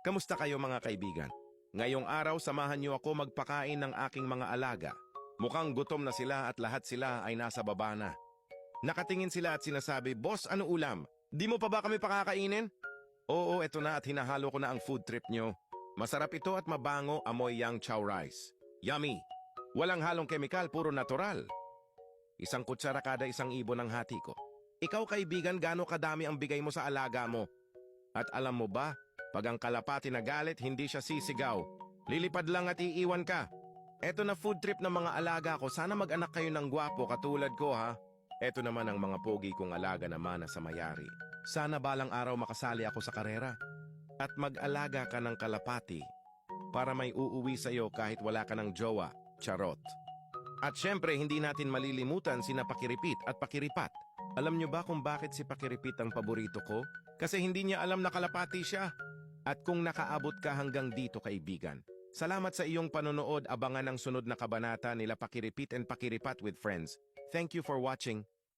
Kamusta kayo mga kaibigan? Ngayong araw samahan niyo ako magpakain ng aking mga alaga. Mukhang gutom na sila at lahat sila ay nasa baba na. Nakatingin sila at sinasabi, "Boss, ano ulam? Di mo pa ba kami pakakainin?" Oo, eto na at hinahalo ko na ang food trip nyo. Masarap ito at mabango, amoy yang chow rice. Yummy! Walang halong kemikal, puro natural. Isang kutsara kada isang ibon ang hati ko. Ikaw kaibigan, gaano kadami ang bigay mo sa alaga mo? At alam mo ba, pag ang kalapati nagalit, hindi siya sisigaw. Lilipad lang at iiwan ka. Eto na food trip ng mga alaga ko, sana mag-anak kayo ng gwapo katulad ko ha. Eto naman ang mga pogi kong alaga naman na sa mayari. Sana balang araw makasali ako sa karera. At mag-alaga ka ng kalapati para may uuwi sa'yo kahit wala ka ng jowa, charot. At syempre, hindi natin malilimutan sina Pakiripit at Pakiripat. Alam niyo ba kung bakit si Pakiripit ang paborito ko? Kasi hindi niya alam na kalapati siya. At kung nakaabot ka hanggang dito kaibigan, salamat sa iyong panonood, abangan ang sunod na kabanata nila Pakiripit and Pakiripat with friends. Thank you for watching.